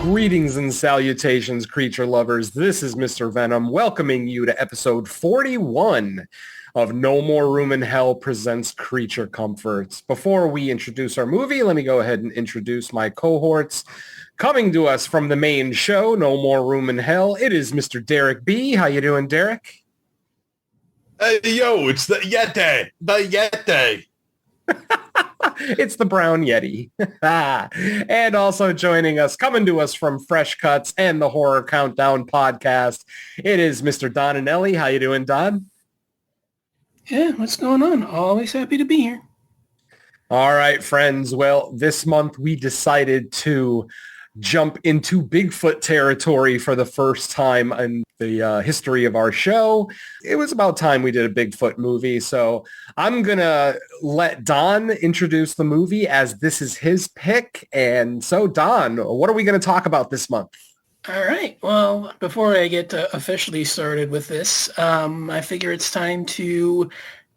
Greetings and salutations, creature lovers. This is Mr. Venom welcoming you to episode 41 of No More Room in Hell presents Creature Comforts. Before we introduce our movie, let me go ahead and introduce my cohorts. Coming to us from the main show, No More Room in Hell, it is Mr. Derek B. How you doing, Derek? Hey, yo, it's the Yeti. The Yeti. It's the Brown Yeti. And also joining us, coming to us from Fresh Cuts and the Horror Countdown podcast, it is Mr. Don Anelli. How you doing, Don? Yeah, what's going on? Always happy to be here. All right, friends. Well, this month we decided to jump into Bigfoot territory for the first time in the history of our show. It was about time we did a Bigfoot movie, so I'm going to let Don introduce the movie as this is his pick. And so, Don, what are we going to talk about this month? All right. Well, before I get officially started with this, I figure it's time to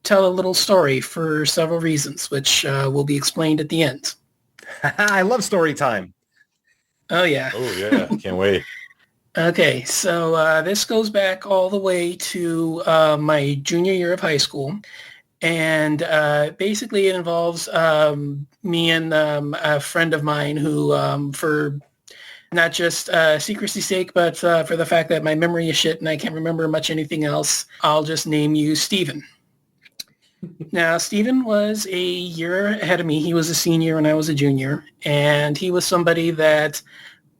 tell a little story for several reasons, which will be explained at the end. I love story time. Oh, yeah. Oh, yeah. Can't wait. Okay, so this goes back all the way to my junior year of high school. And basically it involves me and a friend of mine who, for not just secrecy's sake, but for the fact that my memory is shit and I can't remember much anything else, I'll just name you Steven. Now, Steven was a year ahead of me. He was a senior and I was a junior. And he was somebody that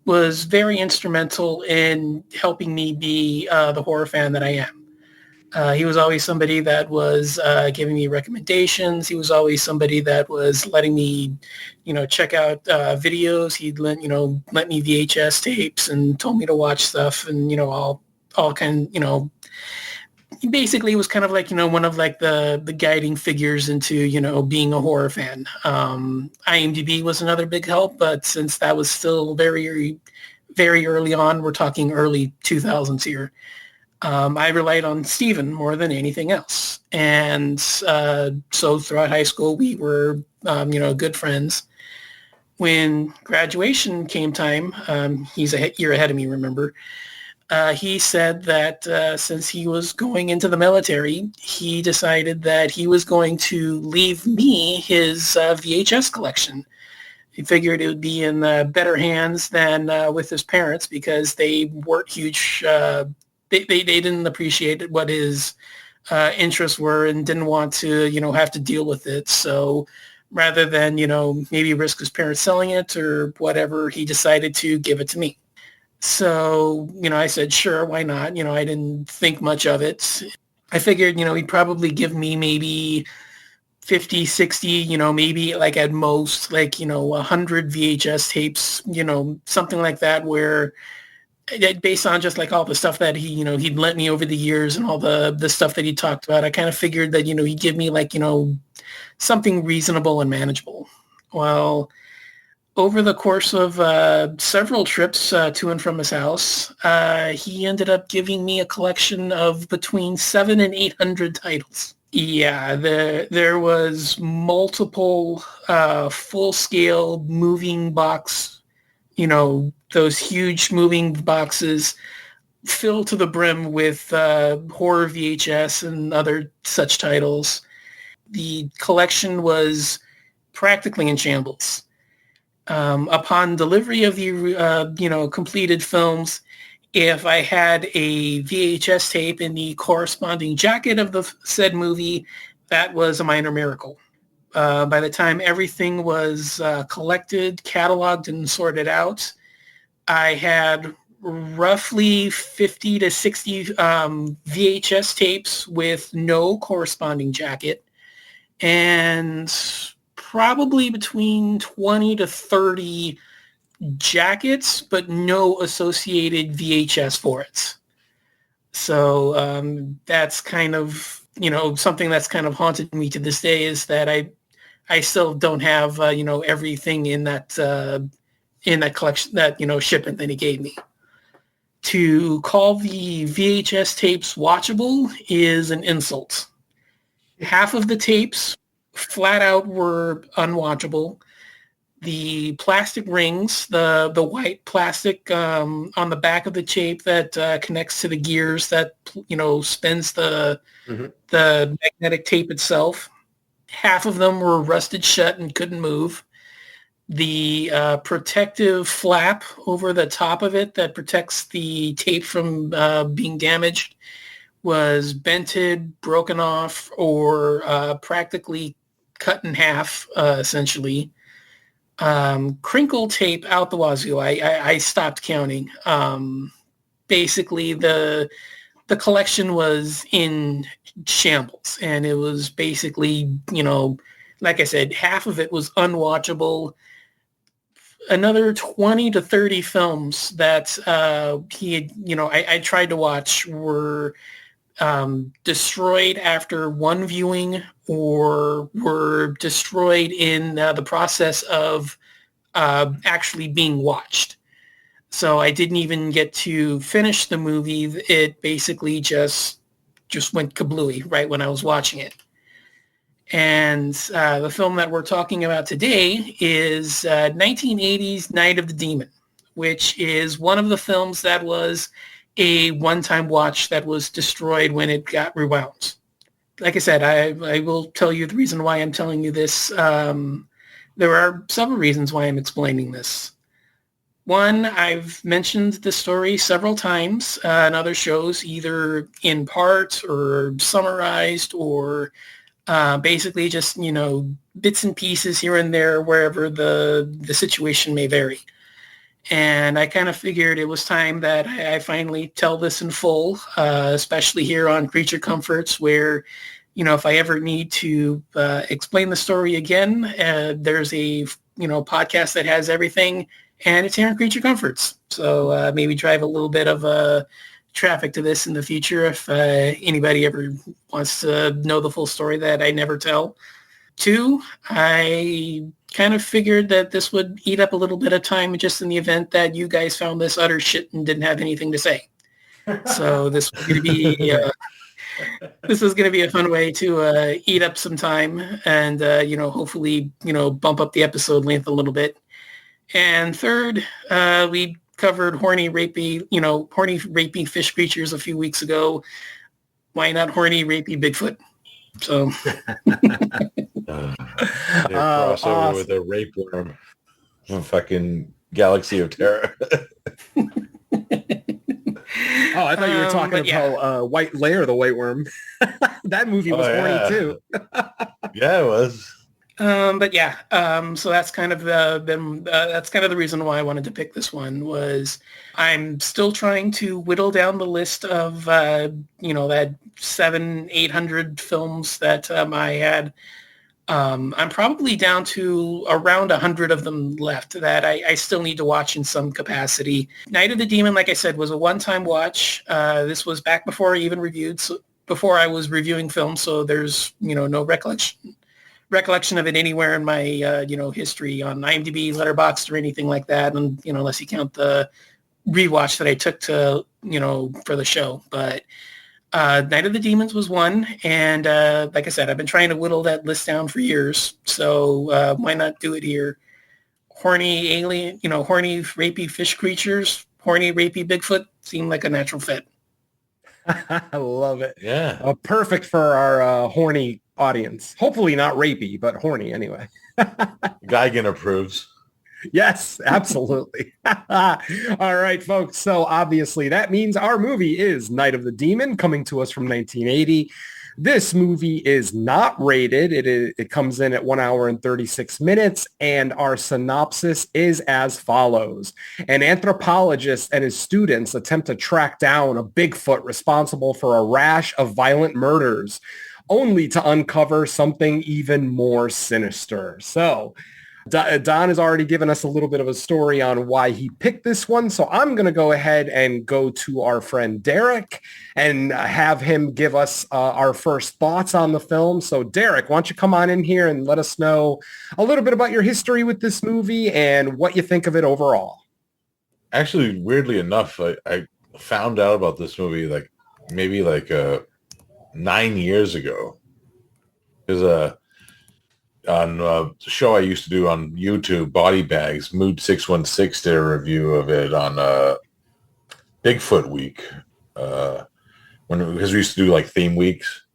was very instrumental in helping me be the horror fan that I am. He was always somebody that was giving me recommendations. He was always somebody that was letting me, check out videos. He'd let me VHS tapes and told me to watch stuff and, all kind, he basically was kind of like, one of like the guiding figures into, being a horror fan. IMDb was another big help, but since that was still very, very early on, we're talking early 2000s here, I relied on Steven more than anything else. And so throughout high school, we were, good friends. When graduation came time, he's a year ahead of me, remember, he said that since he was going into the military, he decided that he was going to leave me his VHS collection. He figured it would be in better hands than with his parents because they weren't huge. They didn't appreciate what his interests were and didn't want to, have to deal with it. So rather than, maybe risk his parents selling it or whatever, he decided to give it to me. So, I said, sure, why not? I didn't think much of it. I figured, he'd probably give me maybe 50, 60, maybe like at most, 100 VHS tapes, something like that where based on just like all the stuff that he, he'd lent me over the years and all the stuff that he talked about, I kind of figured that, he'd give me something reasonable and manageable. Well, over the course of several trips to and from his house, he ended up giving me a collection of between 700 and 800 titles. Yeah, there was multiple full-scale moving box, those huge moving boxes filled to the brim with horror VHS and other such titles. The collection was practically in shambles. Upon delivery of the completed films, if I had a VHS tape in the corresponding jacket of the said movie, that was a minor miracle. By the time everything was collected, cataloged, and sorted out, I had roughly 50 to 60 VHS tapes with no corresponding jacket, and probably between 20 to 30 jackets, but no associated VHS for it. So that's kind of, something that's kind of haunted me to this day, is that I still don't have, everything in that collection, that, shipment that he gave me. To call the VHS tapes watchable is an insult. Half of the tapes flat out were unwatchable. The plastic rings, the white plastic on the back of the tape that connects to the gears that spins the magnetic tape itself, half of them were rusted shut and couldn't move. The protective flap over the top of it that protects the tape from being damaged was bented, broken off, or practically cut in half, essentially. Crinkle tape out the wazoo. I stopped counting. Basically, the collection was in shambles, and it was basically, like I said, half of it was unwatchable. Another 20 to 30 films that he had, I tried to watch were destroyed after one viewing, or were destroyed in the process of actually being watched. So I didn't even get to finish the movie. It basically just went kablooey right when I was watching it. And the film that we're talking about today is 1980's Night of the Demon, which is one of the films that was a one-time watch that was destroyed when it got rewound. Like I said, I will tell you the reason why I'm telling you this. There are several reasons why I'm explaining this. One, I've mentioned this story several times in other shows, either in part or summarized, or basically just, bits and pieces here and there, wherever the situation may vary. And I kind of figured it was time that I finally tell this in full, especially here on Creature Comforts, where, if I ever need to explain the story again, there's a, podcast that has everything, and it's here on Creature Comforts. So maybe drive a little bit of traffic to this in the future if anybody ever wants to know the full story that I never tell. Two, I kind of figured that this would eat up a little bit of time just in the event that you guys found this utter shit and didn't have anything to say. So this was going to be a fun way to eat up some time and hopefully bump up the episode length a little bit. And third, we covered horny rapey fish creatures a few weeks ago. Why not horny rapey Bigfoot? So crossover awesome. with a rape worm from fucking Galaxy of Terror. Oh, I thought you were talking about White Lair, the White Worm. That movie was horny too. Yeah, it was. So that's kind of the reason why I wanted to pick this one. Was I'm still trying to whittle down the list of that 700-800 films that I had. I'm probably down to around 100 of them left that I still need to watch in some capacity. Night of the Demon, like I said, was a one-time watch. This was back before I even reviewed, before I was reviewing films, so there's no recollection recollection of it anywhere in my, history on IMDb, Letterboxd, or anything like that. And, unless you count the rewatch that I took to, for the show. But Night of the Demons was one. And like I said, I've been trying to whittle that list down for years. So why not do it here? Horny alien, horny, rapey fish creatures, horny, rapey Bigfoot seemed like a natural fit. I love it. Yeah. Perfect for our horny audience. Hopefully not rapey, but horny anyway. Geigen approves. Yes, absolutely. All right, folks. So obviously that means our movie is Night of the Demon, coming to us from 1980. This movie is not rated. It comes in at 1 hour and 36 minutes, and our synopsis is as follows. An anthropologist and his students attempt to track down a Bigfoot responsible for a rash of violent murders, only to uncover something even more sinister. So Don has already given us a little bit of a story on why he picked this one. So I'm going to go ahead and go to our friend Derek and have him give us our first thoughts on the film. So Derek, why don't you come on in here and let us know a little bit about your history with this movie and what you think of it overall. Actually, weirdly enough, I found out about this movie maybe 9 years ago. Because on a show I used to do on YouTube, Body Bags, Mood 616 did a review of it on Bigfoot Week. Because we used to do theme weeks.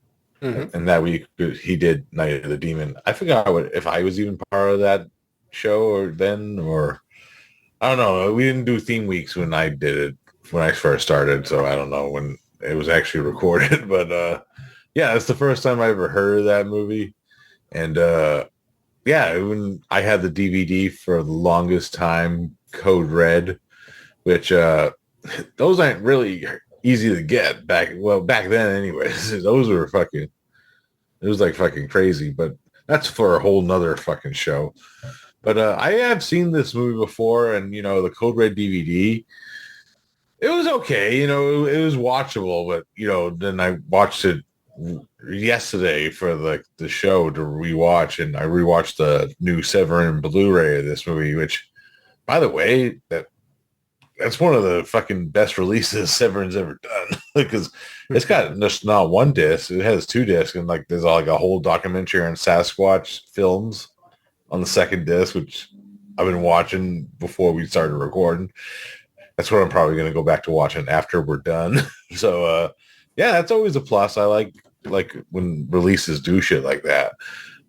Mm-hmm. And that week he did Night of the Demon. I forgot if I was even part of that show or I don't know. We didn't do theme weeks when I did it when I first started, so I don't know when it was actually recorded. But yeah, it's the first time I ever heard of that movie. And when I had the DVD for the longest time, Code Red, which those aren't really easy to get back then anyways. Those were it was fucking crazy, but that's for a whole nother fucking show. But I have seen this movie before, and the Code Red DVD, it was okay, it was watchable, but then I watched it yesterday for the show to rewatch, and I rewatched the new Severin Blu-ray of this movie, which, by the way, that's one of the fucking best releases Severin's ever done, because it's got just not one disc, it has 2 discs, and there's a whole documentary on Sasquatch films on the second disc, which I've been watching before we started recording. That's what I'm probably going to go back to watching after we're done. So yeah, that's always a plus. I like when releases do shit like that.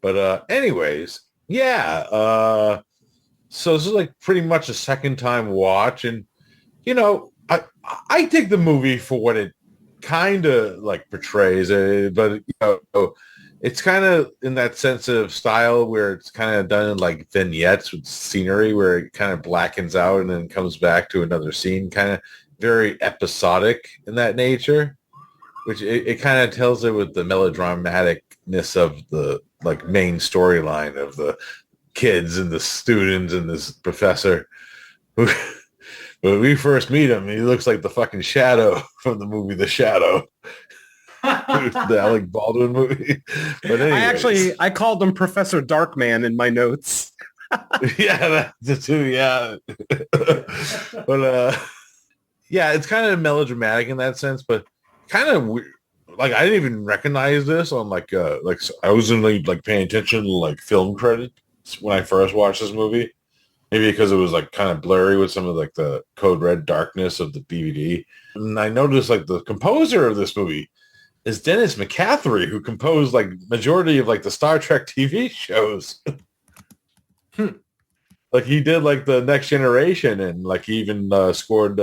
But anyways, yeah. So this is pretty much a second time watch, and I dig the movie for what it kind of portrays, but it's kind of in that sensitive style where it's kind of done in vignettes with scenery where it kind of blackens out and then comes back to another scene, kind of very episodic in that nature. Which it kind of tells it with the melodramaticness of the main storyline of the kids and the students and this professor who, when we first meet him, he looks like the fucking Shadow from the movie The Shadow. The Alec Baldwin movie. But anyways. I called him Professor Darkman in my notes. Yeah, that's too, yeah. But yeah, it's kind of melodramatic in that sense, but kind of weird. I didn't even recognize this on I wasn't paying attention to film credits when I first watched this movie. Maybe because it was kind of blurry with some of the Code Red darkness of the DVD. And I noticed the composer of this movie is Dennis McCaffrey, who composed majority of the Star Trek TV shows. He did the Next Generation, and he even scored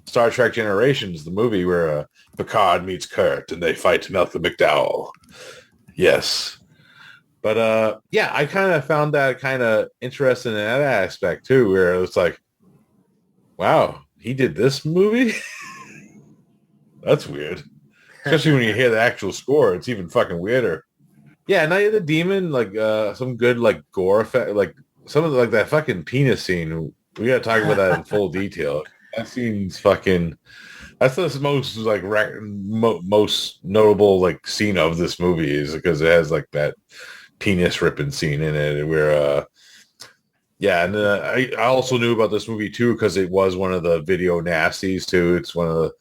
Star Trek Generations, the movie where Picard meets Kirk and they fight Malcolm McDowell. Yes. But yeah, I kind of found that kind of interesting in that aspect too, where it's wow, he did this movie? That's weird. Especially when you hear the actual score, it's even fucking weirder. Yeah, Night of the Demon, some good gore effect, some of that fucking penis scene. We gotta talk about that in full detail. That scene's fucking. That's the most most notable scene of this movie, is because it has that penis ripping scene in it where yeah, and I also knew about this movie too because it was one of the video nasties too. It's one of the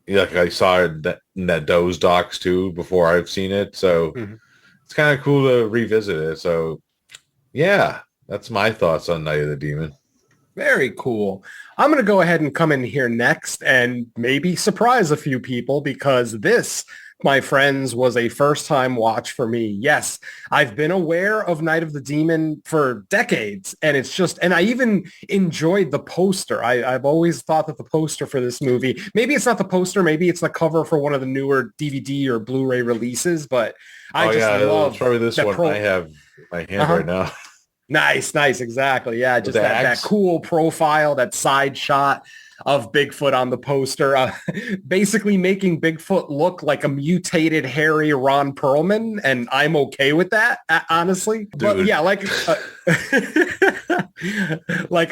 like I saw it in that Doze docs too before I've seen it, so it's kind of cool to revisit it. So yeah, that's my thoughts on Night of the Demon. Very cool. I'm going to go ahead and come in here next and maybe surprise a few people because this, my friends, was a first-time watch for me. Yes, I've been aware of Night of the Demon for decades, and it's just, and I even enjoyed the poster. I've always thought that the poster for this movie, maybe it's not the poster, maybe it's the cover for one of the newer DVD or Blu-ray releases, but I love it's probably this one I have in my hand right now. Nice, exactly. Yeah, just that cool profile, that side shot of Bigfoot on the poster, basically making Bigfoot look like a mutated, hairy Ron Perlman, and I'm okay with that, honestly. Dude. But yeah, like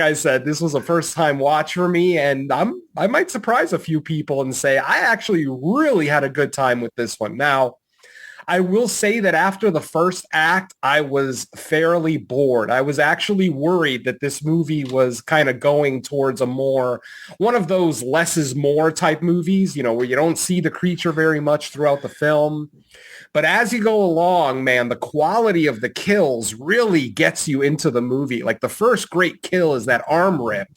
I said, this was a first-time watch for me, and I might surprise a few people and say I actually really had a good time with this one. Now, I will say that after the first act, I was fairly bored. I was actually worried that this movie was kind of going towards one of those less is more type movies, where you don't see the creature very much throughout the film. But as you go along, man, the quality of the kills really gets you into the movie. Like the first great kill is that arm rip.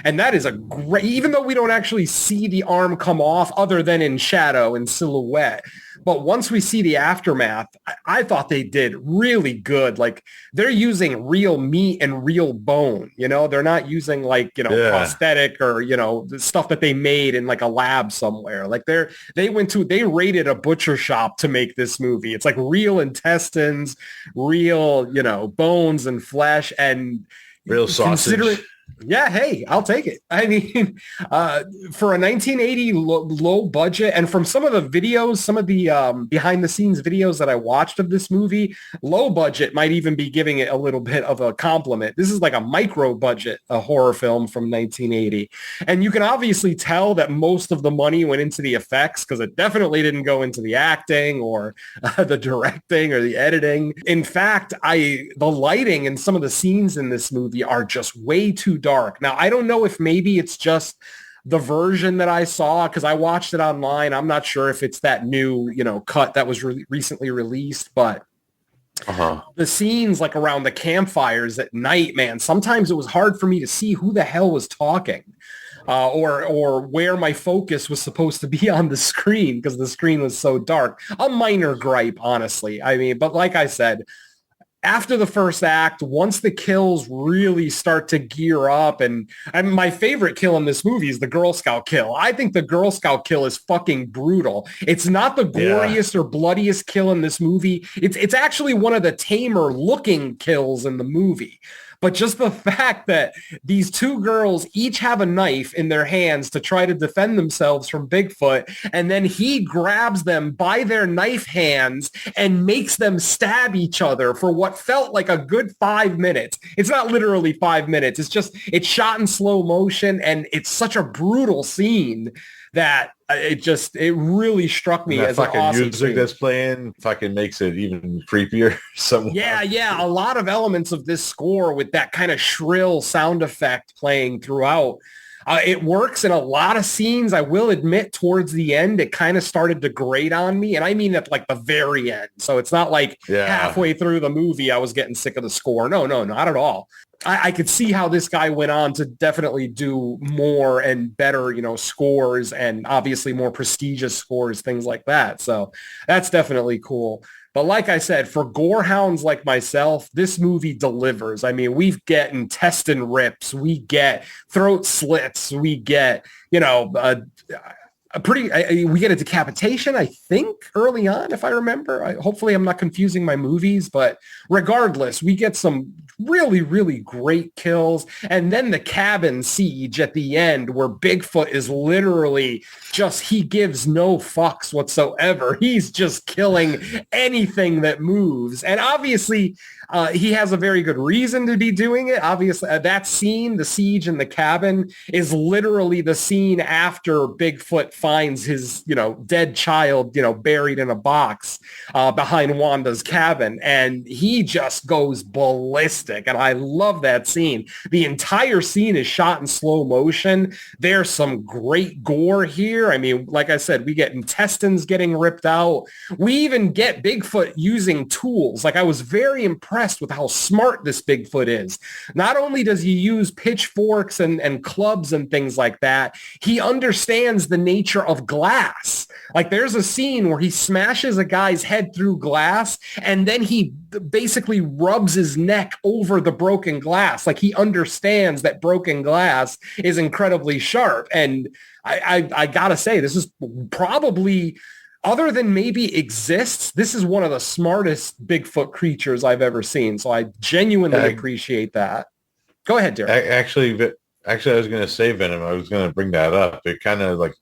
And that is even though we don't actually see the arm come off other than in shadow and silhouette. But once we see the aftermath, I thought they did really good. Like they're using real meat and real bone, they're not using prosthetic or, the stuff that they made in like a lab somewhere. Like they raided a butcher shop to make this movie. It's like real intestines, real, bones and flesh and real sausage. Yeah, hey, I'll take it. I mean, for a 1980 low budget, and from some of the videos, some of the behind the scenes videos that I watched of this movie, low budget might even be giving it a little bit of a compliment. This is like a micro budget, a horror film from 1980. And you can obviously tell that most of the money went into the effects because it definitely didn't go into the acting or the directing or the editing. In fact, the lighting and some of the scenes in this movie are just way too dark. Now, I don't know if maybe it's just the version that I saw because I watched it online. I'm not sure if it's that new, cut that was recently released, but the scenes like around the campfires at night, man, sometimes it was hard for me to see who the hell was talking or where my focus was supposed to be on the screen because the screen was so dark. A minor gripe, honestly. I mean, but like I said, after the first act, once the kills really start to gear up, and my favorite kill in this movie is the Girl Scout kill. I think the Girl Scout kill is fucking brutal. It's not the goriest or bloodiest kill in this movie. It's actually one of the tamer looking kills in the movie. But just the fact that these two girls each have a knife in their hands to try to defend themselves from Bigfoot, and then he grabs them by their knife hands and makes them stab each other for what felt like a good 5 minutes. It's not literally 5 minutes. It's shot in slow motion, and it's such a brutal scene that it really struck me as fucking an awesome music scene. that's playing fucking makes it even creepier somehow. Yeah. A lot of elements of this score with that kind of shrill sound effect playing throughout. It works in a lot of scenes. I will admit towards the end, it kind of started to grate on me. And I mean at like the very end. So it's not like halfway through the movie, I was getting sick of the score. No, not at all. I could see how this guy went on to definitely do more and better, scores and obviously more prestigious scores, things like that. So that's definitely cool. But like I said, for gorehounds like myself, this movie delivers. I mean, we get intestine rips, we get throat slits, we get, we get a decapitation, I think, early on, if I remember. Hopefully I'm not confusing my movies, but regardless, we get some really, really great kills. And then the cabin siege at the end where Bigfoot is literally he gives no fucks whatsoever. He's just killing anything that moves. And obviously, he has a very good reason to be doing it. Obviously, that scene, the siege in the cabin, is literally the scene after Bigfoot finds his, dead child, buried in a box behind Wanda's cabin. And he just goes ballistic. And I love that scene. The entire scene is shot in slow motion. There's some great gore here. I mean, like I said, we get intestines getting ripped out. We even get Bigfoot using tools. Like, I was very impressed with how smart this Bigfoot is. Not only does he use pitchforks and clubs and things like that, he understands the nature of glass. Like, there's a scene where he smashes a guy's head through glass and then he basically rubs his neck over the broken glass. Like, he understands that broken glass is incredibly sharp. And I gotta say, this is probably, other than maybe exists, this is one of the smartest Bigfoot creatures I've ever seen. So I genuinely appreciate that. Go ahead, Derek. Actually, I was going to say Venom. I was going to bring that up. It kind of like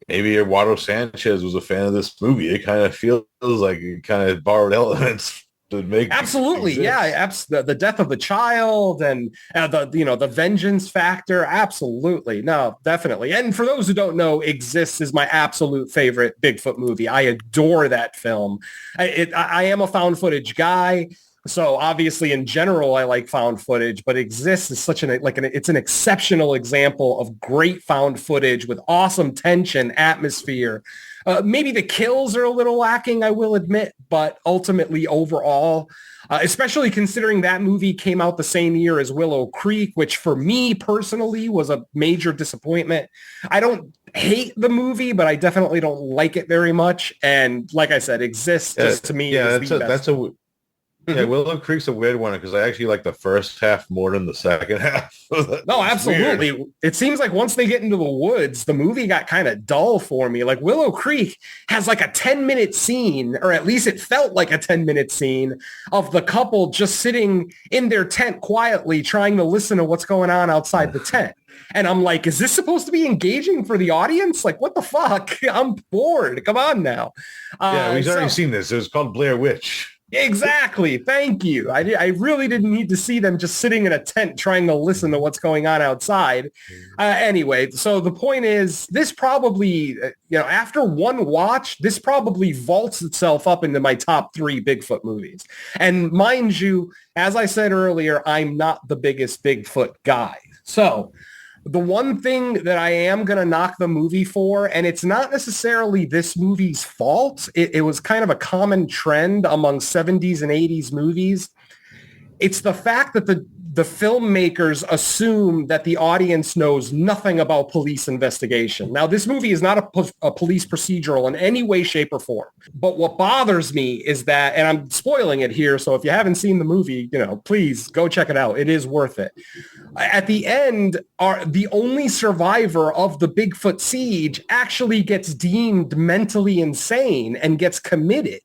maybe Eduardo Sanchez was a fan of this movie. It kind of feels like it kind of borrowed elements to make. Absolutely, yeah. The death of the child and the vengeance factor. Absolutely, no, definitely. And for those who don't know, Exists is my absolute favorite Bigfoot movie. I adore that film. I am a found footage guy. So obviously, in general, I like found footage, but Exists is it's an exceptional example of great found footage with awesome tension, atmosphere. Maybe the kills are a little lacking, I will admit, but ultimately overall, especially considering that movie came out the same year as Willow Creek, which for me personally was a major disappointment. I don't hate the movie, but I definitely don't like it very much. And like I said, Exists just to me is the best. Yeah, Willow Creek's a weird one because I actually like the first half more than the second half. No, absolutely. Weird. It seems like once they get into the woods, the movie got kind of dull for me. Like, Willow Creek has like a 10-minute scene, or at least it felt like a 10-minute scene of the couple just sitting in their tent quietly trying to listen to what's going on outside the tent. And I'm like, is this supposed to be engaging for the audience? Like, what the fuck? I'm bored. Come on now. Yeah, we've already seen this. It was called Blair Witch. Exactly. Thank you. I really didn't need to see them just sitting in a tent trying to listen to what's going on outside. Anyway, so the point is, this probably, after one watch, this probably vaults itself up into my top 3 Bigfoot movies. And mind you, as I said earlier, I'm not the biggest Bigfoot guy. So the one thing that I am going to knock the movie for, and it's not necessarily this movie's fault, it was kind of a common trend among 70s and 80s movies. It's the fact that the filmmakers assume that the audience knows nothing about police investigation. Now, this movie is not a police procedural in any way, shape, or form. But what bothers me is that, and I'm spoiling it here, so if you haven't seen the movie, please go check it out. It is worth it. At the end, the only survivor of the Bigfoot siege actually gets deemed mentally insane and gets committed.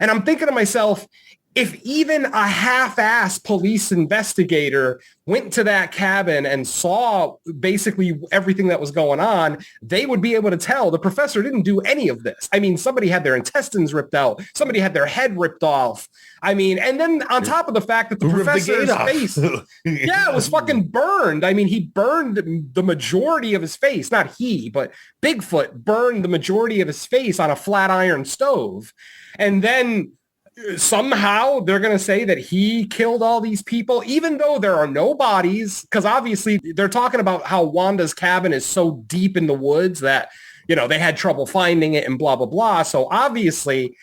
And I'm thinking to myself, if even a half-ass police investigator went to that cabin and saw basically everything that was going on, they would be able to tell the professor didn't do any of this. I mean, somebody had their intestines ripped out. Somebody had their head ripped off. I mean, and then on top of the fact that the professor's face, it was fucking burned. I mean, he burned the majority of his face. Not he, but Bigfoot burned the majority of his face on a flat iron stove. And then somehow they're going to say that he killed all these people, even though there are no bodies, because obviously they're talking about how Wanda's cabin is so deep in the woods that, they had trouble finding it and blah, blah, blah. So obviously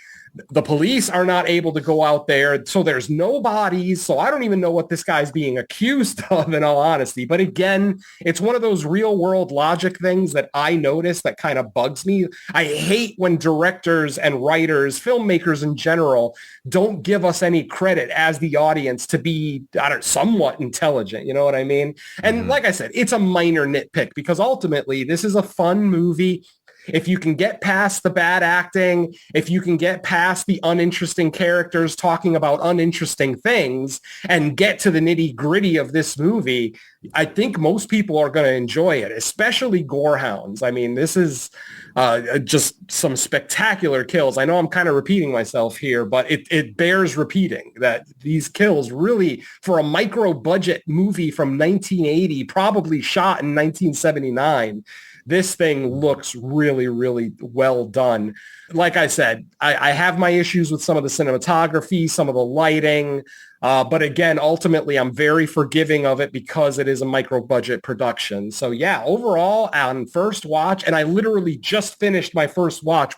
the police are not able to go out there. So there's no bodies. So I don't even know what this guy's being accused of, in all honesty. But again, it's one of those real world logic things that I notice that kind of bugs me. I hate when directors and writers, filmmakers in general, don't give us any credit as the audience to be somewhat intelligent. You know what I mean? And like I said, it's a minor nitpick because ultimately this is a fun movie. If you can get past the bad acting, if you can get past the uninteresting characters talking about uninteresting things and get to the nitty gritty of this movie, I think most people are going to enjoy it, especially gorehounds. I mean, this is just some spectacular kills. I know I'm kind of repeating myself here, but it bears repeating that these kills really, for a micro budget movie from 1980, probably shot in 1979, this thing looks really, really well done. Like I said, I have my issues with some of the cinematography, some of the lighting. But again, ultimately, I'm very forgiving of it because it is a micro budget production. So yeah, overall on first watch, and I literally just finished my first watch,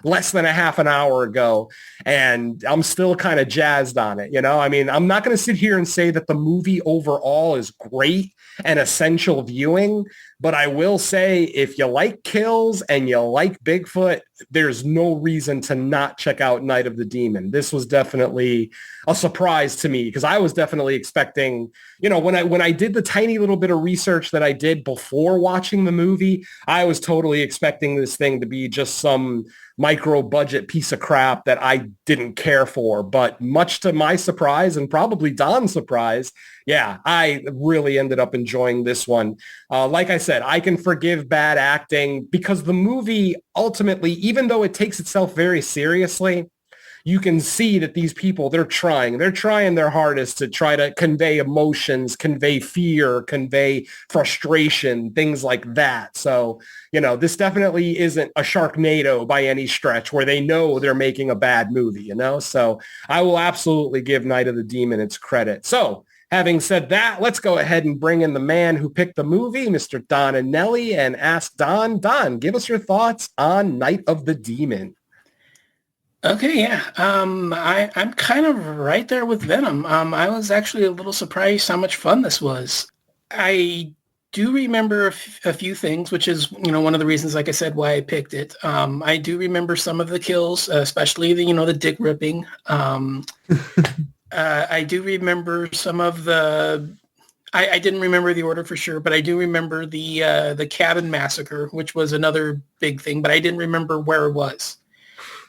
less than a half an hour ago. And I'm still kind of jazzed on it. I mean, I'm not going to sit here and say that the movie overall is great and essential viewing, but I will say if you like kills and you like Bigfoot, there's no reason to not check out Night of the Demon. This was definitely a surprise to me because I was definitely expecting, when I did the tiny little bit of research that I did before watching the movie, I was totally expecting this thing to be just some micro budget piece of crap that I didn't care for. But much to my surprise and probably Don's surprise, yeah, I really ended up enjoying this one. Like I said, I can forgive bad acting because the movie ultimately, even though it takes itself very seriously, you can see that these people, they're trying their hardest to try to convey emotions, convey fear, convey frustration, things like that. So, this definitely isn't a Sharknado by any stretch where they know they're making a bad movie, So I will absolutely give Night of the Demon its credit. So having said that, let's go ahead and bring in the man who picked the movie, Mr. Don Anelli, and ask Don, give us your thoughts on Night of the Demon. Okay, yeah. I'm kind of right there with Venom. I was actually a little surprised how much fun this was. I do remember a few things, which is, one of the reasons, like I said, why I picked it. I do remember some of the kills, especially the dick ripping. I do remember some of the... I didn't remember the order for sure, but I do remember the cabin massacre, which was another big thing, but I didn't remember where it was.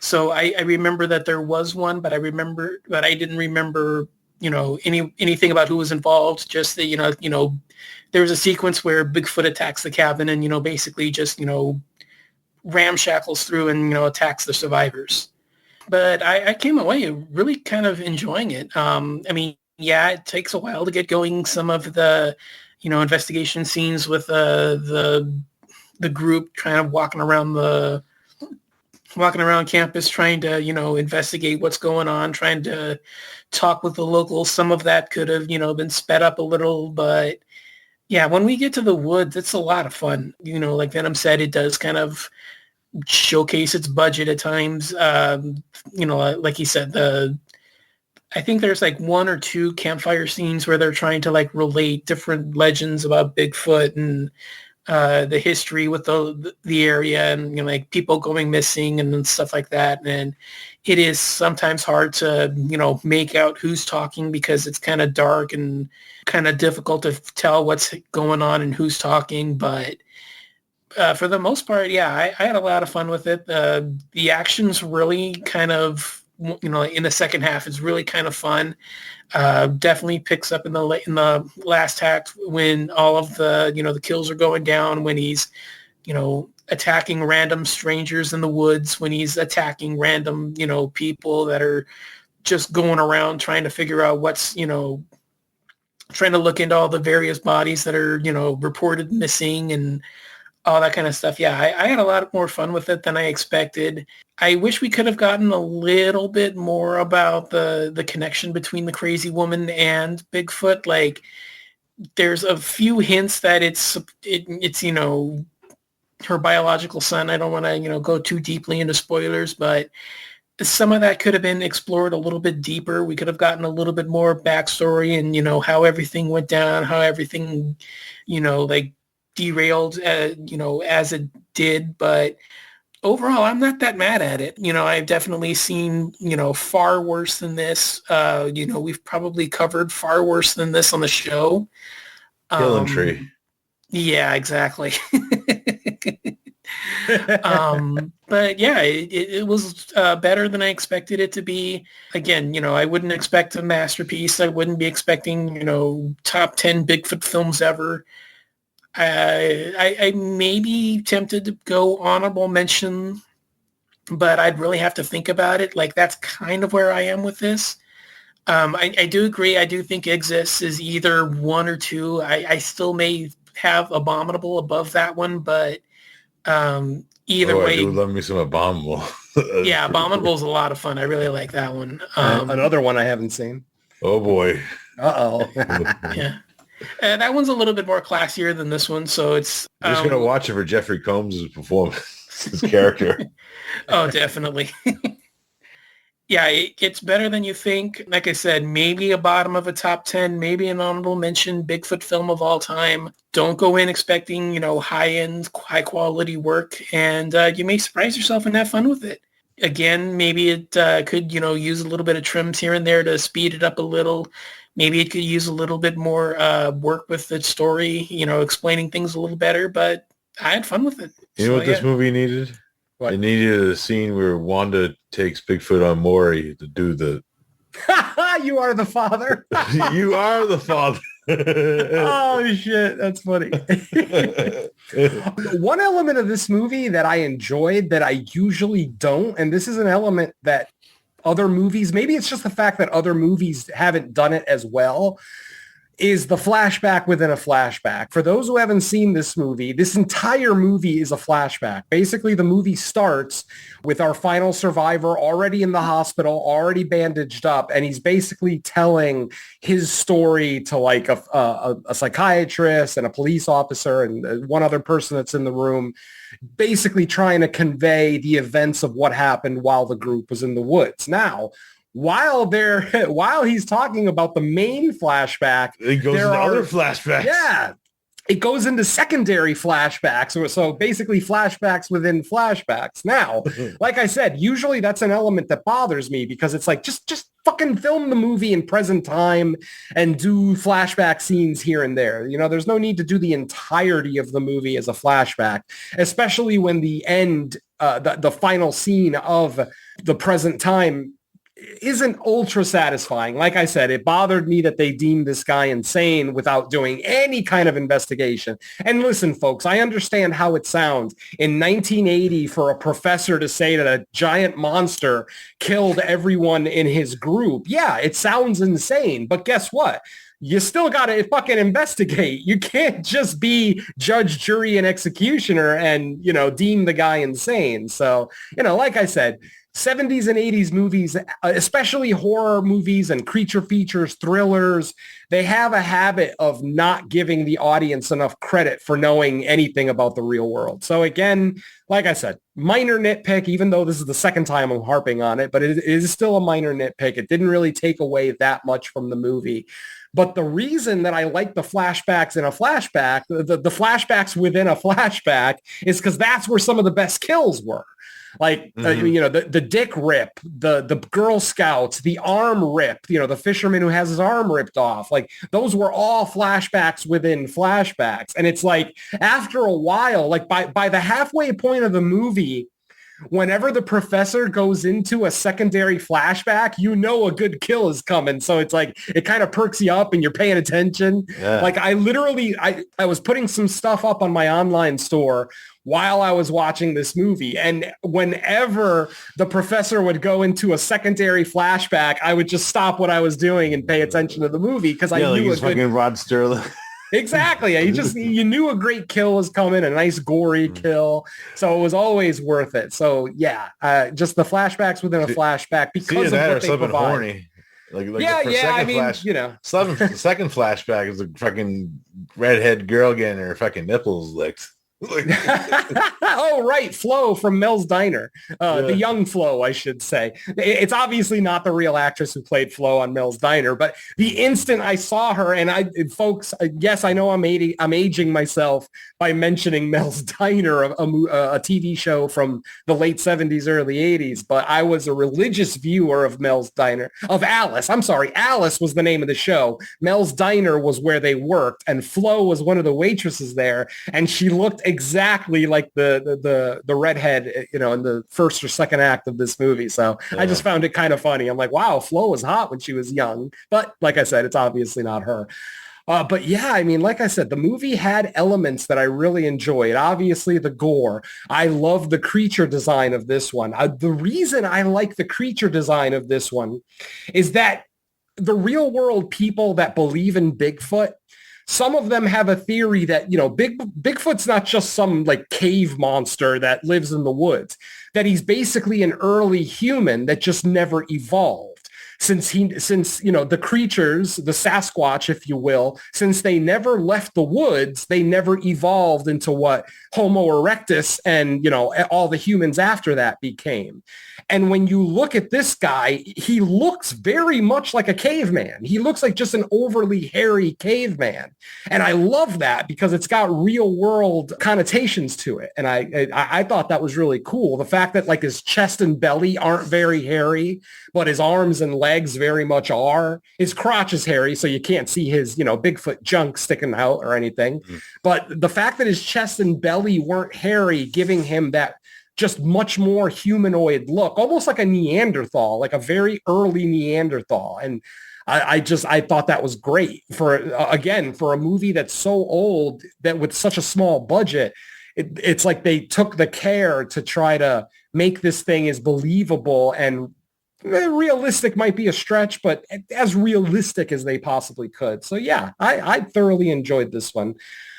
So I remember that there was one, but I didn't remember, anything about who was involved. Just that, there was a sequence where Bigfoot attacks the cabin and, basically just, ramshackles through and, attacks the survivors. But I came away really kind of enjoying it. I mean, yeah, it takes a while to get going. Some of the, investigation scenes with the group kind of walking around campus trying to, investigate what's going on, trying to talk with the locals. Some of that could have, been sped up a little, but yeah, when we get to the woods, it's a lot of fun. Like Venom said, it does kind of showcase its budget at times. Like he said, I think there's like one or two campfire scenes where they're trying to like relate different legends about Bigfoot and the history with the area and like people going missing and stuff like that. And it is sometimes hard to make out who's talking because it's kind of dark and kind of difficult to tell what's going on and who's talking. But for the most part, yeah, I had a lot of fun with it. The action's really kind of in the second half is really kind of fun. Definitely picks up in the last act when all of the the kills are going down, when he's attacking random strangers in the woods, when he's attacking random people that are just going around trying to figure out what's trying to look into all the various bodies that are reported missing and all that kind of stuff. Yeah, I had a lot more fun with it than I expected. I wish we could have gotten a little bit more about the connection between the crazy woman and Bigfoot. Like, there's a few hints that it's her biological son. I don't want to go too deeply into spoilers, but some of that could have been explored a little bit deeper. We could have gotten a little bit more backstory and how everything went down, how everything like derailed as it did. But overall, I'm not that mad at it. I've definitely seen far worse than this. We've probably covered far worse than this on the show. Killing Tree. Yeah, exactly. But yeah, it was better than I expected it to be. Again, I wouldn't expect a masterpiece. I wouldn't be expecting top 10 Bigfoot films ever. I may be tempted to go honorable mention, but I'd really have to think about it. Like, that's kind of where I am with this. I do agree. I do think Exists is either one or two. I still may have Abominable above that one, but Either I way, do love me some Abominable. yeah, Abominable is a lot of fun. I really like that one. Another one I haven't seen. Oh boy. Uh-oh. Yeah. That one's a little bit more classier than this one, so it's... I'm just going to watch it for Jeffrey Combs' performance, his character. Oh, definitely. Yeah, it's better than you think. Like I said, maybe a bottom of a top 10, maybe an honorable mention, Bigfoot film of all time. Don't go in expecting, high-end, high-quality work, and you may surprise yourself and have fun with it. Again, maybe it could, use a little bit of trims here and there to speed it up a little. Maybe it could use a little bit more work with the story, explaining things a little better, but I had fun with it. You know what this movie needed? What? It needed a scene where Wanda takes Bigfoot on Maury to do the... You are the father. You are the father. Oh, shit. That's funny. One element of this movie that I enjoyed that I usually don't, and this is an element that other movies, maybe it's just the fact that other movies haven't done it as well, is the flashback within a flashback. For those who haven't seen this movie, this entire movie is a flashback. Basically, the movie starts with our final survivor already in the hospital, already bandaged up, and he's basically telling his story to like a psychiatrist and a police officer and one other person that's in the room, basically trying to convey the events of what happened while the group was in the woods. Now, while he's talking about the main flashback, it goes into other flashbacks. Yeah, it goes into secondary flashbacks. So basically flashbacks within flashbacks. Now, like I said, usually that's an element that bothers me because it's like, just fucking film the movie in present time and do flashback scenes here and there. There's no need to do the entirety of the movie as a flashback, especially when the end, the final scene of the present time isn't ultra satisfying. Like I said, it bothered me that they deemed this guy insane without doing any kind of investigation. And listen, folks, I understand how it sounds in 1980 for a professor to say that a giant monster killed everyone in his group. Yeah, it sounds insane, but guess what? You still got to fucking investigate. You can't just be judge, jury, and executioner and, deem the guy insane. So, like I said, 70s and 80s movies, especially horror movies and creature features, thrillers, they have a habit of not giving the audience enough credit for knowing anything about the real world. So again, like I said, minor nitpick, even though this is the second time I'm harping on it, but it is still a minor nitpick. It didn't really take away that much from the movie. But the reason that I like the flashbacks in a flashback, the flashbacks within a flashback, is because that's where some of the best kills were. Like, the dick rip, the Girl Scouts, the arm rip, the fisherman who has his arm ripped off. Like, those were all flashbacks within flashbacks. And it's like, after a while, like by the halfway point of the movie, whenever the professor goes into a secondary flashback, a good kill is coming. So it's like, it kind of perks you up and you're paying attention. Yeah. Like I was putting some stuff up on my online store while I was watching this movie. And whenever the professor would go into a secondary flashback, I would just stop what I was doing and pay attention to the movie because I knew like fucking Rod Sterling. Exactly. You knew a great kill was coming, a nice gory kill. So it was always worth it. So yeah, just the flashbacks within a flashback because of what they provide. Horny. The second flashback is a fucking redhead girl getting her fucking nipples licked. Oh, right. Flo from Mel's Diner. The young Flo, I should say. It's obviously not the real actress who played Flo on Mel's Diner, but the instant I saw her, and folks, yes, I know I'm aging myself by mentioning Mel's Diner, a TV show from the late 70s, early 80s, but I was a religious viewer of Mel's Diner, of Alice. I'm sorry. Alice was the name of the show. Mel's Diner was where they worked, and Flo was one of the waitresses there, and she looked exactly like the redhead, in the first or second act of this movie. So yeah. I just found it kind of funny. I'm like, wow, Flo was hot when she was young. But like I said, it's obviously not her. But yeah, I mean, like I said, the movie had elements that I really enjoyed. Obviously, the gore. I love the creature design of this one. The reason I like the creature design of this one is that the real world people that believe in Bigfoot, some of them have a theory that, Bigfoot's not just some like cave monster that lives in the woods, that he's basically an early human that just never evolved. Since the creatures, the Sasquatch, if you will, since they never left the woods, they never evolved into what Homo erectus and, all the humans after that became. And when you look at this guy, he looks very much like a caveman. He looks like just an overly hairy caveman. And I love that because it's got real world connotations to it. And I thought that was really cool. The fact that like his chest and belly aren't very hairy, but his arms and legs very much are. His crotch is hairy, so you can't see his, Bigfoot junk sticking out or anything. Mm. But the fact that his chest and belly weren't hairy, giving him that just much more humanoid look, almost like a Neanderthal, like a very early Neanderthal. And I thought that was great for a movie that's so old that with such a small budget, it's like they took the care to try to make this thing as believable and realistic might be a stretch, but as realistic as they possibly could. So yeah, I thoroughly enjoyed this one.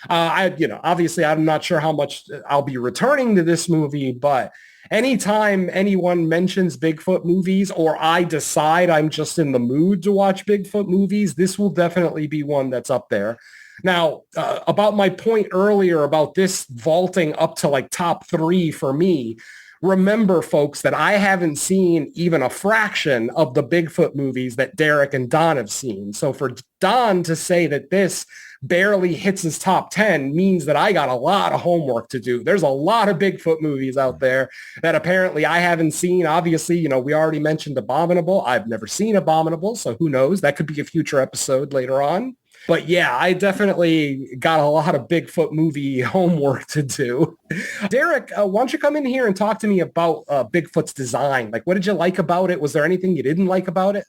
Obviously I'm not sure how much I'll be returning to this movie, but anytime anyone mentions Bigfoot movies or I decide I'm just in the mood to watch Bigfoot movies, this will definitely be one that's up there. Now, about my point earlier about this vaulting up to like top 3 for me, remember, folks, that I haven't seen even a fraction of the Bigfoot movies that Derek and Don have seen. So for Don to say that this barely hits his top 10 means that I got a lot of homework to do. There's a lot of Bigfoot movies out there that apparently I haven't seen. Obviously, we already mentioned Abominable. I've never seen Abominable, so who knows? That could be a future episode later on. But yeah, I definitely got a lot of Bigfoot movie homework to do. Derek, why don't you come in here and talk to me about Bigfoot's design? Like, what did you like about it? Was there anything you didn't like about it?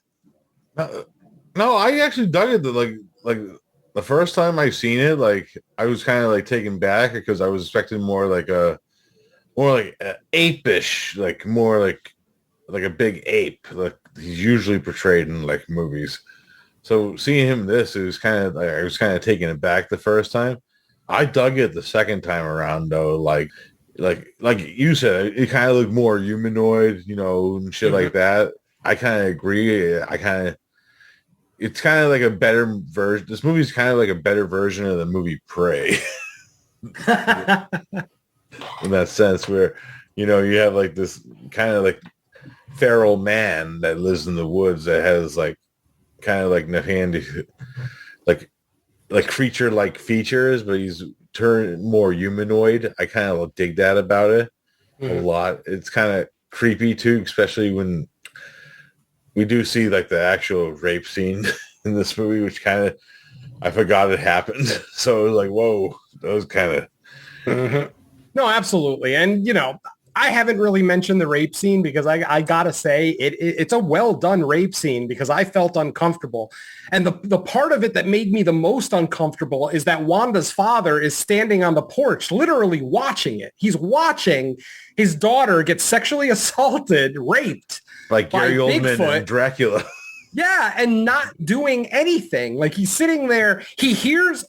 No, I actually dug it. Like the first time I seen it, like I was kind of like taken back because I was expecting more like ape-ish, like more like a big ape, like he's usually portrayed in like movies. So seeing him this, it was kind of like I was kind of taken aback the first time. I dug it the second time around though, like you said, it kind of looked more humanoid, and shit like that. I kind of agree. It's kind of like a better version. This movie's kind of like a better version of the movie Prey. In that sense where, you have like this kind of like feral man that lives in the woods that has like kind of like handy, like creature-like features, but he's turned more humanoid. I kind of dig that about it a lot. It's kind of creepy too, especially when we do see like the actual rape scene in this movie, which kind of I forgot it happened. So it was like, whoa, that was kind of. Mm-hmm. No, absolutely, and I haven't really mentioned the rape scene because I gotta say it's a well done rape scene because I felt uncomfortable. And the part of it that made me the most uncomfortable is that Wanda's father is standing on the porch, literally watching it. He's watching his daughter get sexually assaulted, raped. Like Gary Oldman and Dracula. Yeah, and not doing anything. Like he's sitting there. He hears,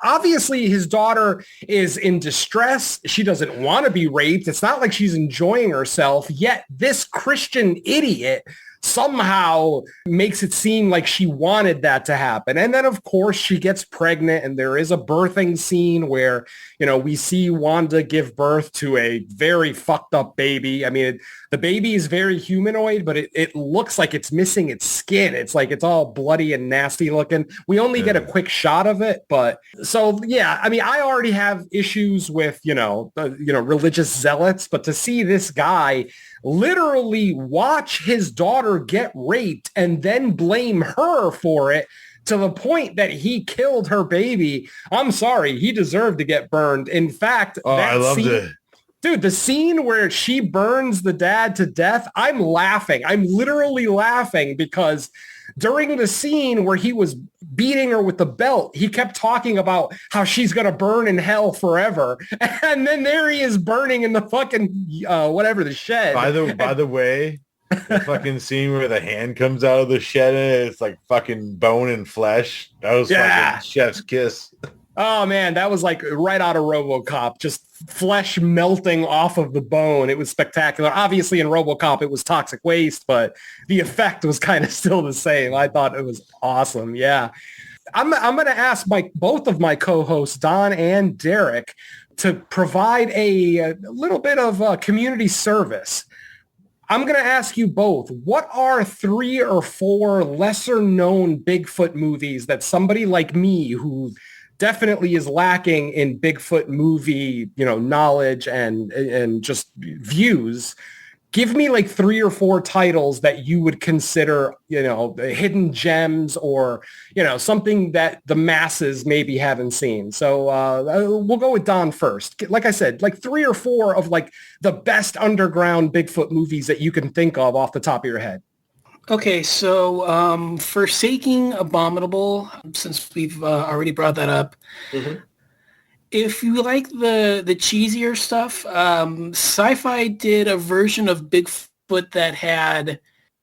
obviously his daughter is in distress. She doesn't want to be raped. It's not like she's enjoying herself. Yet this Christian idiot somehow makes it seem like she wanted that to happen. And then, of course, she gets pregnant and there is a birthing scene where, we see Wanda give birth to a very fucked up baby. I mean, the baby is very humanoid, but it looks like it's missing its skin. It's like it's all bloody and nasty looking. We only get a quick shot of it. But so, yeah, I mean, I already have issues with, religious zealots, but to see this guy literally watch his daughter get raped and then blame her for it to the point that he killed her baby. I'm sorry. He deserved to get burned. In fact, I loved it. Dude, the scene where she burns the dad to death, I'm laughing. I'm literally laughing because during the scene where he was beating her with the belt, he kept talking about how she's going to burn in hell forever. And then there he is burning in the fucking, the shed. By the way, The fucking scene where the hand comes out of the shed and it's like fucking bone and flesh. That was Yeah. fucking chef's kiss. Oh man, that was like right out of RoboCop, just flesh melting off of the bone. It was spectacular. Obviously in RoboCop it was toxic waste, but the effect was kind of still the same. I thought it was awesome. Yeah. I'm going to ask both of my co-hosts, Don and Derek, to provide a little bit of community service. I'm going to ask you both, what are 3 or 4 lesser known Bigfoot movies that somebody like me who definitely is lacking in Bigfoot movie, knowledge and just views, give me like 3 or 4 titles that you would consider, hidden gems or, something that the masses maybe haven't seen. So we'll go with Don first. Like I said, like 3 or 4 of like the best underground Bigfoot movies that you can think of off the top of your head. Okay, so Forsaking Abominable, since we've already brought that up. Mm-hmm. If you like the cheesier stuff, Sci-Fi did a version of Bigfoot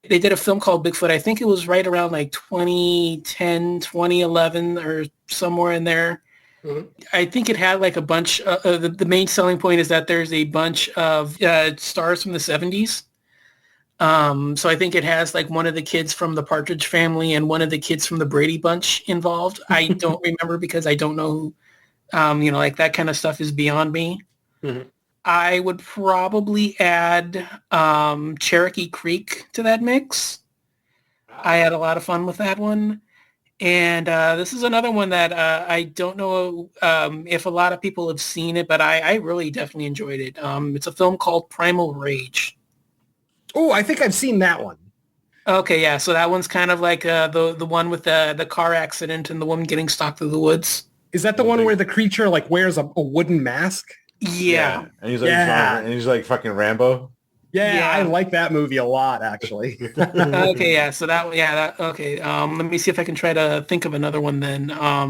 they did a film called Bigfoot. I think it was right around like 2010, 2011 or somewhere in there. Mm-hmm. I think it had like a bunch, the main selling point is that there's a bunch of stars from the 70s. So I think it has like one of the kids from the Partridge Family and one of the kids from the Brady Bunch involved. I don't remember because I don't know who. Like that kind of stuff is beyond me. Mm-hmm. I would probably add Cherokee Creek to that mix. I had a lot of fun with that one. And this is another one that I don't know if a lot of people have seen it, but I really definitely enjoyed it. It's a film called Primal Rage. Oh, I think I've seen that one. Okay, yeah. So that one's kind of like the one with the car accident and the woman getting stalked through the woods. Is that the one where the creature like wears a wooden mask? Yeah. And he's like fucking Rambo. Yeah, I like that movie a lot, actually. Okay, yeah. So okay. Let me see if I can try to think of another one then. I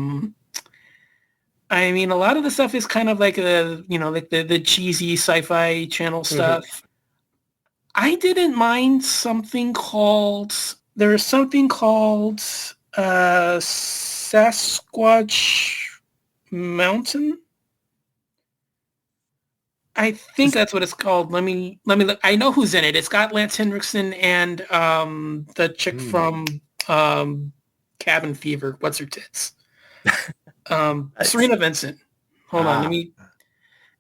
mean, a lot of the stuff is kind of like the cheesy Sci-Fi Channel stuff. Mm-hmm. I didn't mind something called Sasquatch Mountain. I think that's what it's called. Let me look. I know who's in it. It's got Lance Henriksen and the chick from Cabin Fever. What's her tits? Serena Vincent. Hold on. Let me.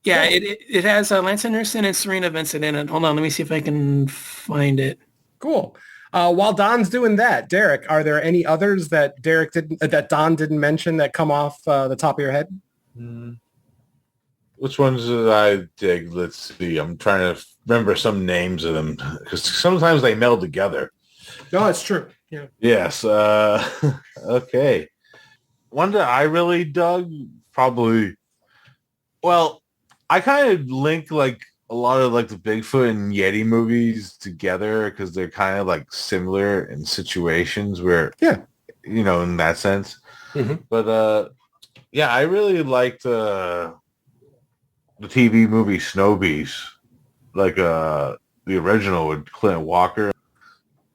Yeah, it has Lance Henriksen and Serena Vincent in it. Hold on. Let me see if I can find it. Cool. While Don's doing that, Derek, are there any others that Don didn't mention that come off the top of your head? Which ones did I dig? Let's see. I'm trying to remember some names of them because sometimes they meld together. No, it's true. Yeah. Yes. Okay. One that I really dug, probably. Well, I kind of link like a lot of like the Bigfoot and Yeti movies together because they're kind of like similar in situations where, in that sense. Mm-hmm. But I really liked the TV movie Snow Beast, like the original with Clint Walker.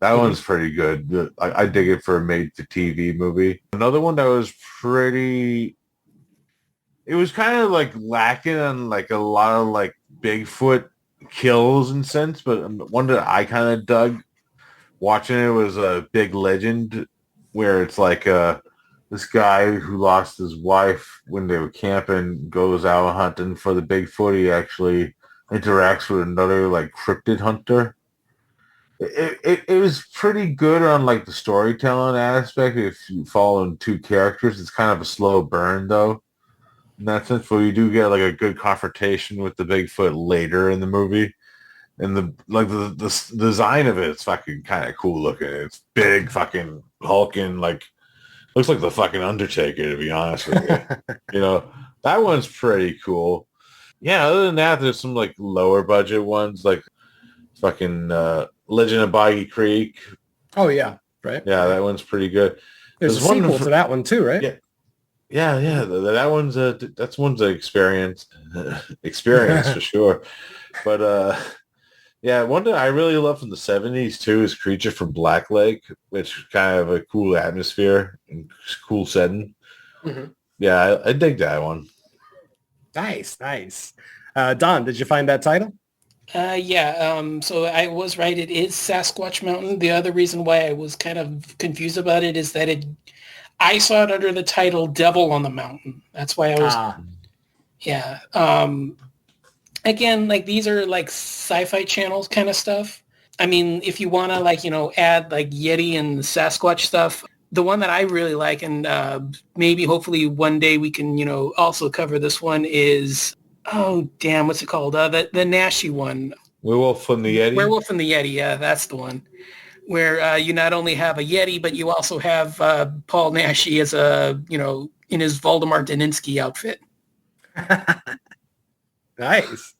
That one's pretty good. I dig it for a made-to-TV movie. Another one that was pretty... It was kind of like lacking on like a lot of like Bigfoot kills and sense, but one that I kind of dug watching it was a Big Legend, where it's like this guy who lost his wife when they were camping goes out hunting for the Bigfoot. He actually interacts with another like cryptid hunter. It was pretty good on like the storytelling aspect. If you follow 2 characters, it's kind of a slow burn though. In that sense, where you do get like a good confrontation with the Bigfoot later in the movie, and the design of it's fucking kind of cool looking. It's big, fucking hulking, like looks like the fucking Undertaker, to be honest with you. That one's pretty cool. Yeah, other than that, there's some like lower budget ones like fucking Legend of Boggy Creek. Oh yeah, right. Yeah, that one's pretty good. There's a sequel to that one too, right? Yeah. Yeah, that one's an experience for sure. But Yeah, one that I really love from the 70s too is Creature from Black Lake, which kind of a cool atmosphere and cool setting. Mhm. Yeah, I dig that one. Nice, nice. Don, did you find that title? Yeah, so I was right. It is Sasquatch Mountain. The other reason why I was kind of confused about it is that I saw it under the title Devil on the Mountain. That's why I was, Ah, yeah. Again, like these are like sci-fi channels kind of stuff. I mean, if you want to like, add like Yeti and Sasquatch stuff, the one that I really like, and maybe hopefully one day we can, also cover this one is, oh, damn, what's it called? The Nashi one. Werewolf from the Yeti. Werewolf and the Yeti. Yeah, that's the one. Where you not only have a Yeti, but you also have Paul Nashi as in his Voldemort Daninsky outfit. nice.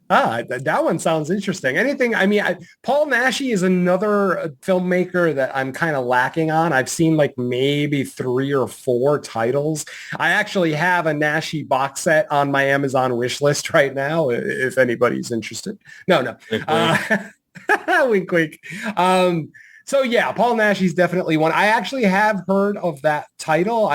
That one sounds interesting. Anything, I mean, Paul Naschy is another filmmaker that I'm kind of lacking on. I've seen like maybe 3 or 4 titles. I actually have a Naschy box set on my Amazon wish list right now, if anybody's interested. No. Wink, wink. Wink, wink. So yeah, Paul Naschy's definitely one. I actually have heard of that title.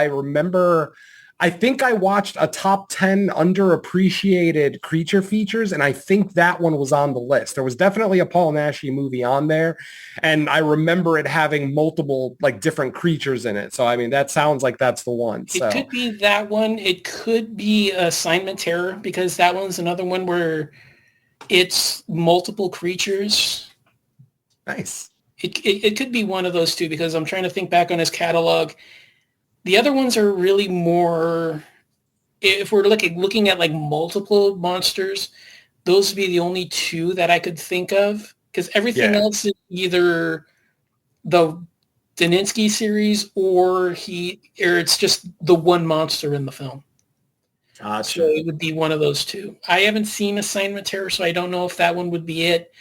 I think I watched a top 10 underappreciated creature features, and I think that one was on the list. There was definitely a Paul Naschy movie on there, and I remember it having multiple, like, different creatures in it. So, I mean, that sounds like that's the one. So. It could be that one. It could be Assignment Terror, because that one's another one where it's multiple creatures. Nice. It could be one of those two, because I'm trying to think back on his catalog. The other ones are really more, if we're looking at like multiple monsters, those would be the only 2 that I could think of, because everything else is either the Daninsky series or it's just the one monster in the film. Gotcha. So it would be one of those 2. I haven't seen Assignment Terror, so I don't know if that one would be it.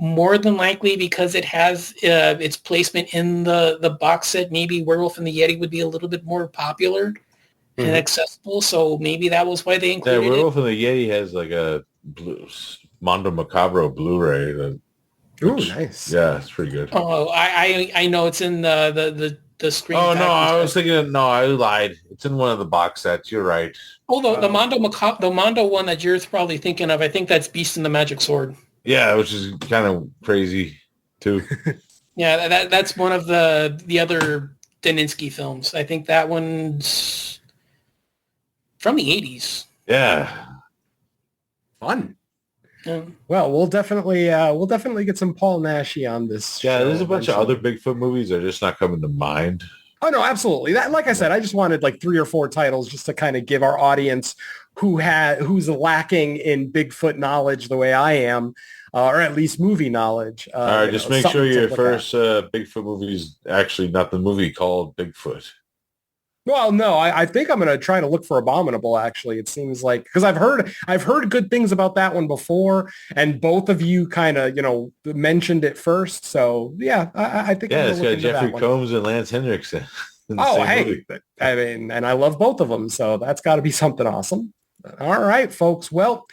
More than likely, because it has its placement in the box set, maybe Werewolf and the Yeti would be a little bit more popular and accessible. So maybe that was why they included it. Werewolf and the Yeti has like a Mondo Macabro Blu-ray. Ooh, nice. Yeah, it's pretty good. Oh, I know it's in the screen. Oh, no, I was thinking, no, I lied. It's in one of the box sets. You're right. Oh, the Mondo one that you're probably thinking of, I think that's Beast and the Magic Sword. Yeah, which is kind of crazy too. Yeah, that's one of the other Daninsky films. I think that one's from the 80s. Yeah. Fun. Yeah. Well, we'll definitely get some Paul Naschy on this. Yeah, show there's a bunch of eventually. other Bigfoot movies that are just not coming to mind. Oh no, absolutely. That, like I said, I just wanted like 3 or 4 titles just to kind of give our audience who's lacking in Bigfoot knowledge the way I am, or at least movie knowledge. All right, just make sure something to your look first Bigfoot movie is actually not the movie called Bigfoot. Well, no, I think I'm going to try to look for Abominable, actually. It seems like, because I've heard good things about that one before, and both of you kind of, mentioned it first. So, yeah, I think Yeah, I'm it's gonna got look into Jeffrey that one. Combs and Lance Henriksen in the Oh, same hey, movie. I mean, and I love both of them, so that's got to be something awesome. All right, folks. Well,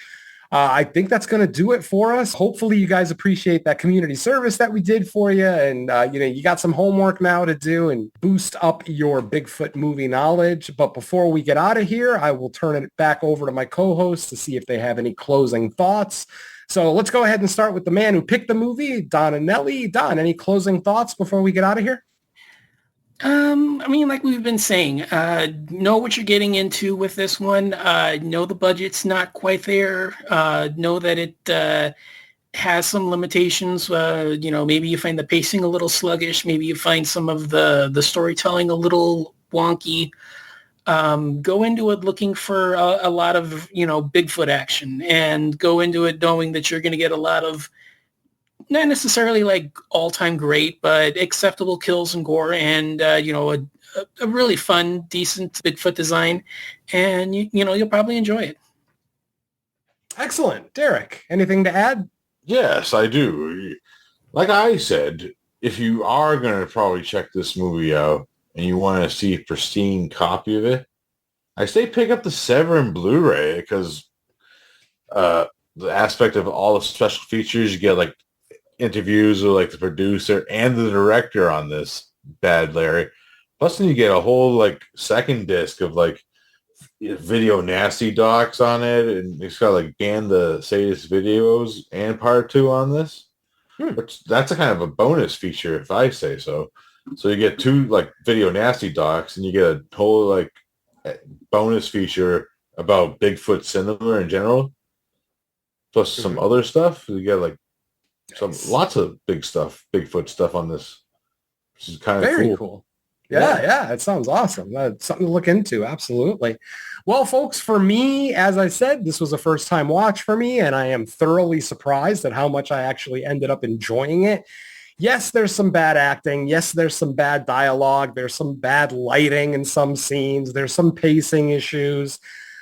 I think that's going to do it for us. Hopefully you guys appreciate that community service that we did for you. And, you got some homework now to do and boost up your Bigfoot movie knowledge. But before we get out of here, I will turn it back over to my co-hosts to see if they have any closing thoughts. So let's go ahead and start with the man who picked the movie, Don Anelli. Don, any closing thoughts before we get out of here? I mean, like we've been saying, know what you're getting into with this one. Know the budget's not quite there. Know that it has some limitations. Maybe you find the pacing a little sluggish. Maybe you find some of the storytelling a little wonky. Go into it looking for a lot of, Bigfoot action, and go into it knowing that you're going to get a lot of not necessarily like all-time great, but acceptable kills and gore, and a really fun, decent Bigfoot design, and you'll probably enjoy it. Excellent. Derek, anything to add? Yes, I do. Like I said, if you are going to probably check this movie out and you want to see a pristine copy of it, I say pick up the Severin Blu-ray, because the aspect of all the special features. You get like interviews with like the producer and the director on this Bad Larry. Plus then you get a whole like second disc of like video nasty docs on it, and it's got like Dan the Sadist videos and part 2 on this. Which that's a kind of a bonus feature if I say so. So you get 2 like video nasty docs, and you get a whole like bonus feature about Bigfoot cinema in general, plus some other stuff. You get like lots of Bigfoot stuff on this, which is kind of very cool. Yeah, it sounds awesome. That's something to look into. Absolutely. Well, folks, for me, as I said, this was a first-time watch for me, and I am thoroughly surprised at how much I actually ended up enjoying it. Yes, there's some bad acting. Yes, there's some bad dialogue. There's some bad lighting in some scenes. There's some pacing issues.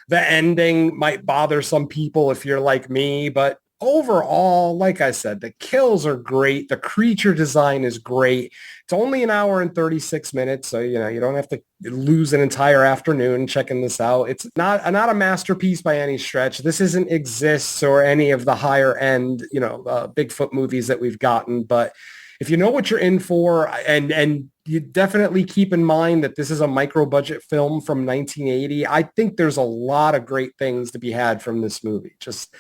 The ending might bother some people if you're like me, but overall, like I said, the kills are great. The creature design is great. It's only an hour and 36 minutes, so you don't have to lose an entire afternoon checking this out. It's not a masterpiece by any stretch. This isn't Exists or any of the higher end, Bigfoot movies that we've gotten, but if you know what you're in for, and you definitely keep in mind that this is a micro-budget film from 1980, I think there's a lot of great things to be had from this movie. Just,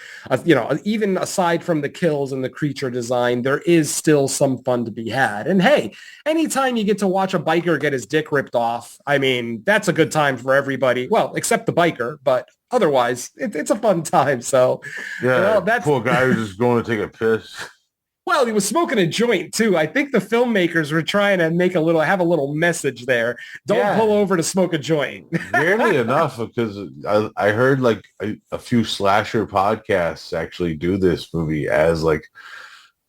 even aside from the kills and the creature design, there is still some fun to be had. And hey, anytime you get to watch a biker get his dick ripped off, I mean, that's a good time for everybody. Well, except the biker, but otherwise, it's a fun time. So, yeah, that's poor guy who's just going to take a piss. Well, he was smoking a joint too. I think the filmmakers were trying to have a little message there. Don't pull over to smoke a joint. Weirdly enough, because I heard like a few slasher podcasts actually do this movie as like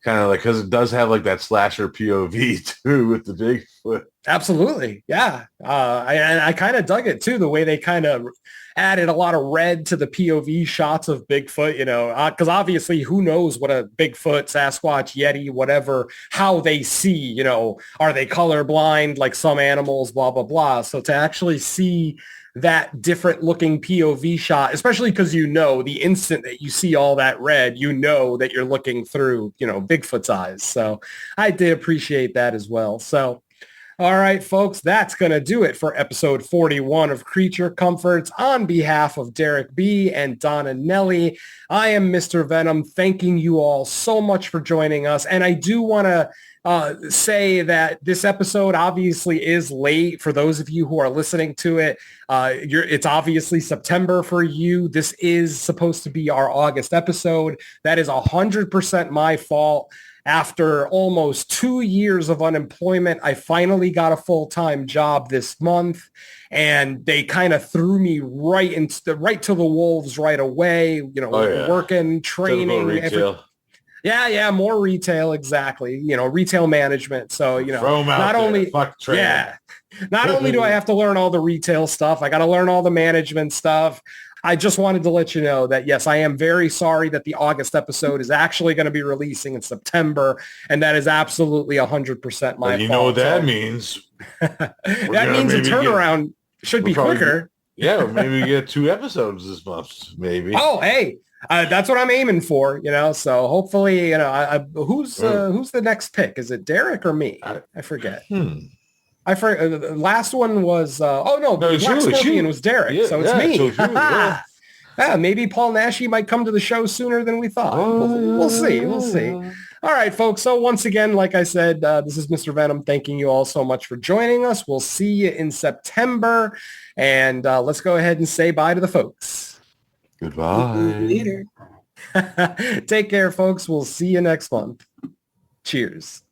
kind of like, because it does have like that slasher POV too with the Bigfoot. Absolutely, yeah. I kind of dug it too, the way they kind of added a lot of red to the POV shots of Bigfoot, because obviously who knows what a Bigfoot, Sasquatch, Yeti, whatever, how they see, are they colorblind like some animals, blah, blah, blah. So to actually see that different looking POV shot, especially because the instant that you see all that red, that you're looking through, Bigfoot's eyes. So I did appreciate that as well. So all right, folks, that's going to do it for episode 41 of Creature Comforts. On behalf of Derek B. and Don Anelli, I am Mr. Venom, thanking you all so much for joining us. And I do want to say that this episode obviously is late for those of you who are listening to it. It's obviously September for you. This is supposed to be our August episode. That is 100% my fault. After almost 2 years of unemployment, I finally got a full-time job this month, and they kind of threw me right to the wolves right away. Working, training, retail. More retail, exactly. Retail management. So not only do I have to learn all the retail stuff, I got to learn all the management stuff. I just wanted to let you know that, yes, I am very sorry that the August episode is actually going to be releasing in September, and that is absolutely 100% my fault. You know what that means? That means the turnaround should be quicker. Yeah, maybe we get 2 episodes this month, maybe. Oh, hey, that's what I'm aiming for, So hopefully, who's the next pick? Is it Derek or me? I forget. The last one was, Black Scorpion was Derek, so it's me. Maybe Paul Naschy might come to the show sooner than we thought. We'll see. All right, folks. So once again, like I said, this is Mr. Venom thanking you all so much for joining us. We'll see you in September, and let's go ahead and say bye to the folks. Goodbye. Later. Take care, folks. We'll see you next month. Cheers.